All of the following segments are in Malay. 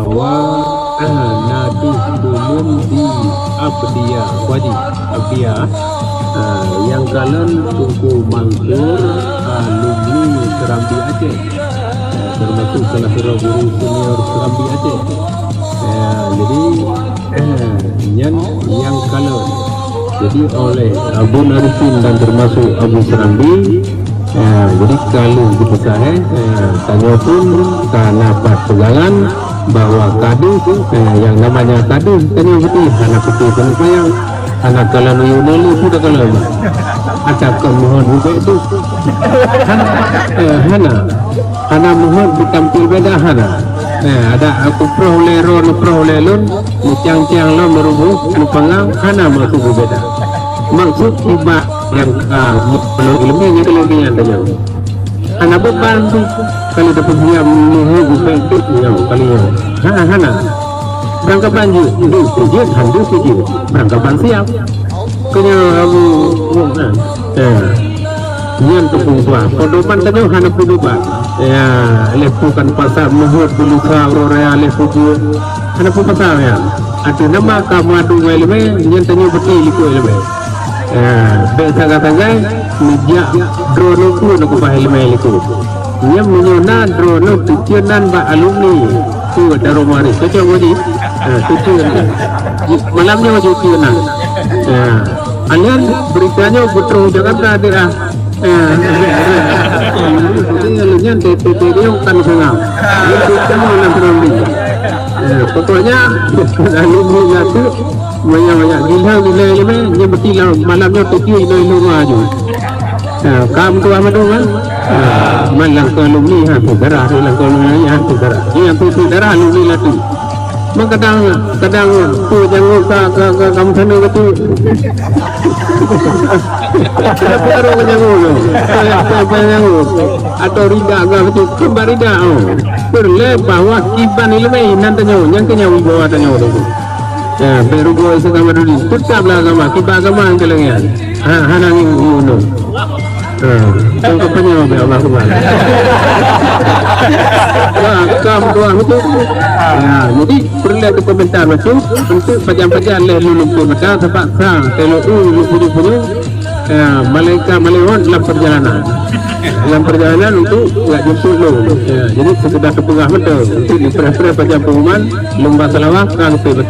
bahwa Nabi belum di Abdiya wajib Abdiya yang kalian Tungku Mansur alumni Serambi Aceh, termasuk salah seorang guru senior Serambi Aceh. Jadi yang kalian jadi oleh Abu Narifin dan termasuk Abu Serambi. Jadi kalau kita tanya pun karena pas pegangan bahwa kadus yang namanya kadus tadi betul anak kecil penyayang anak kalan yunali sudah kalau ada kemohon juga itu hana mohon ditampil beda hana ada aku prohlelon ciang-ciang lo merubuh pengang hana masuk berbeda maksud tiba yang ilmunya kelebihan tanya anak beban tuh kalau dapat dia menghubung baik yang kalian hana berangkat banjir itu sujud handu sujud berangkat siap kena abu yang tepung tua kodopan tanya hana puduban ya lepukan pasar muhur dulu aurora lepuku hana pu pasar ya ada nama kamu adu elme yang tanya betul itu elme besa kata meja drone ku nak bahil mail itu yang menyona drone tujuan ba alumni tu daromari cocok wadi tujuan malamnya wajib tujuan alian beritanya putra Jakarta dia jadi alumnya TTT dia kan senang itu semua nak rambi pokoknya alumni itu banyak gila ini yang betul malamnya tujuh ini maju kamu tu apa tu kan malang alumni saudara malang alumni saudara yang tu saudara alumni lagi kadang tu jangan ke kamu sana betul baru jangan atau rida agak betul kembar rida perle bahwa kiban ilmu nantinya yang kenyawi bawa tanya tu baru gua sekarang dulu tetap lah agama kiba agama yang kelengian hanang ini tangkapannya Allah kembali kamu doa itu jadi perlu ada komentar macam untuk pajang-pajang lelulung tu mereka terpaksa telur punya malaikat melewat dalam perjalanan untuk nggak jemput lo jadi sekedar kepengah betul untuk diperah-perah pajang pengumuman lomba salawat kan betul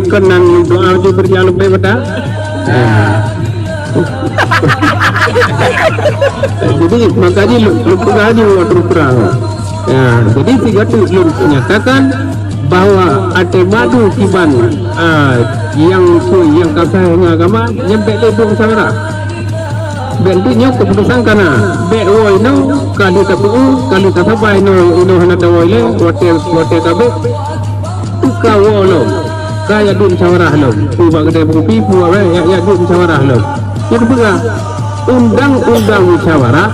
kan nang doa itu berjalan lebih betul jadi makanya lupa aja waktu perang jadi tiga tu menyatakan bahwa ada madu kiban yang kasih agama nyampe lebih musyawarah bentuknya keputusan karena BO ini kalau tak kalau tak sampai ini hendak awalnya water kabel kau lo kaya dun musyawarah lo ubah kedai kopi buat ya dun musyawarah lo yang kedua undang-undang musyawarah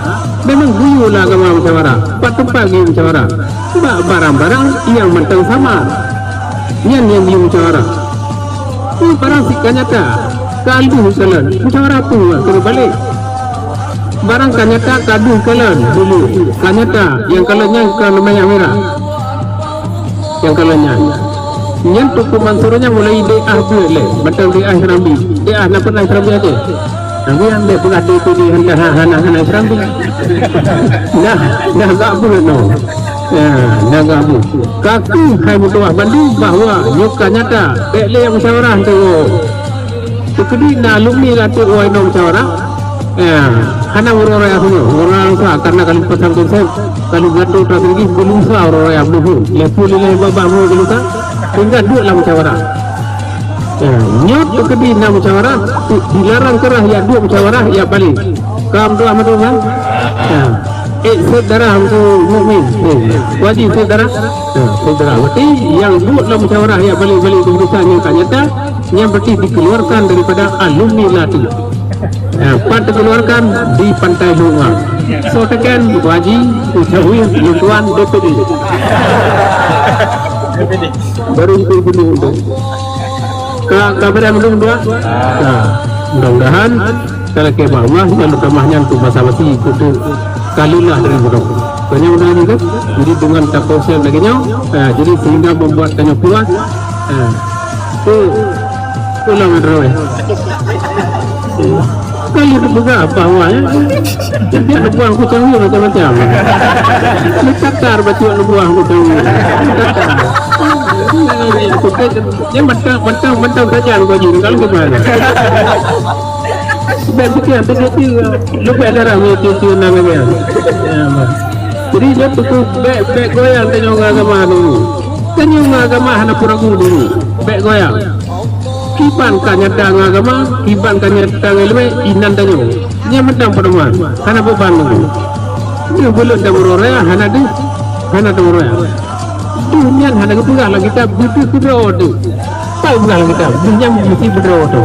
memang guyulah agama musyawarah tempat guyul musyawarah barang-barang yang mentang sama yang guyul musyawarah itu barang sikap nyata kaldu kalian musyawarah tu terbalik barang kanyata kaldu kalian dulu kanyata yang kalanya kalau banyak merah yang kalanya yang tuku mansurnya mulai boleh betul Serambi nak pernah Serambi aja nanti yang dia pernah itu di hana Serambi nah tak boleh nah tak boleh kaku hai mutuah Bandung bahwa nyuka nyata beli yang musyawarah tu kedi na alumni lah tu no musyawarah hana orang orang karena kalau pesan konsep kalau gaduh strategi belum sah orang belum lepas nilai babak mau dulu kan hingga dua lah musyawarah nyot kedi na musyawarah dilarang kerah ya dua musyawarah ya balik kamu tu amat kan saudara untuk mukmin wajib saudara berarti yang dua lah musyawarah ya balik keputusan yang nyata yang berarti dikeluarkan daripada alumni latih part dikeluarkan di Pantai Bunga so tekan wajib usahui lutuan DPD baru itu dulu kabar yang belum dua mudah-mudahan kalau ke bawah yang utamanya untuk masa-masa itu kalilah dari buruk banyak lagi kan, jadi dengan taposel lagi jadi sehingga membuatkannya puas. Itu pulang meroy. Kali itu juga apa awalnya? Dia buang hutang itu macam-macam. Takar baca buang hutang. Dia mentang saja kau jadi kalau kemana? Sebenarnya begitu lupa ada ramai itu namanya. Jadi dia tuh bek goyang tanya agama dulu. Tanya agama hana pura dulu. Bek goyang. Kiban kanyata agama, kiban kanyata ilmu inan tanya. Dia mentang perempuan. Hana beban dulu. Dia belum dah beroraya hana tu, hana tu beroraya. Dunia hana kepulah lagi kita butuh berdoa tu. Tahu bukan kita dunia mesti berdoa tu.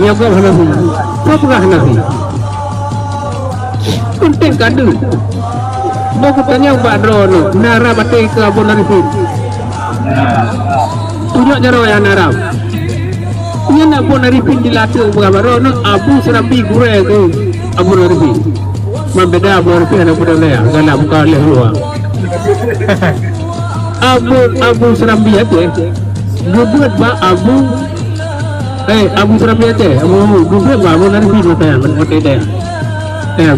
Yang kau hana tu, kau bukan hana tu. Penting kadu. Bawa tanya Pak Drono, nara batai ke Abu Narifin. Tunjuk jaro yang nara. Ia nak Abu Narifin dilatih Pak Drono, Abu Serapi gure ke Abu Narifin. Membeda Abu Narifin ada pada lea, galak buka leh luar. Abu Serapi aja. Gubuat ba Abu Serapi aja. Gubuat ba Abu Narifin macam mana dia.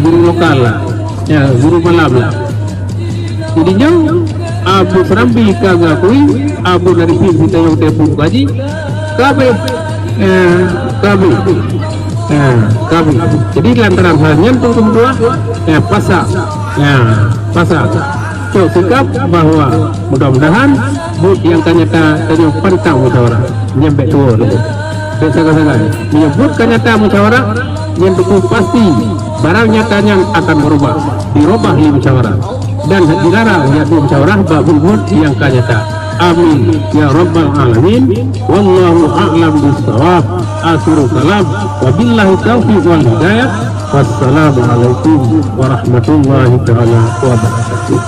Guru lokal lah. Ya, guru malam lah. Jadinya Abu Serambi kagakui Abu Narifin kita yang telepon gaji kabe. Jadi lantaran halnya untuk semua pasak. So sikap bahwa mudah-mudahan bud yang kanyata tanya pantang musyawarah nyampe tua dulu. Sangat-sangat menyebut kanyata musyawarah yang betul pasti barang nyatanya akan berubah, dirubah di musyawarah dan dilarang yaitu musyawarah babul bud yang kanyata. Amin ya rabbal alamin. Wallahu a'lam bishawab. Akhiru kalam. Wabillahi taufiq wal hidayah. Wassalamualaikum warahmatullahi taala wabarakatuh.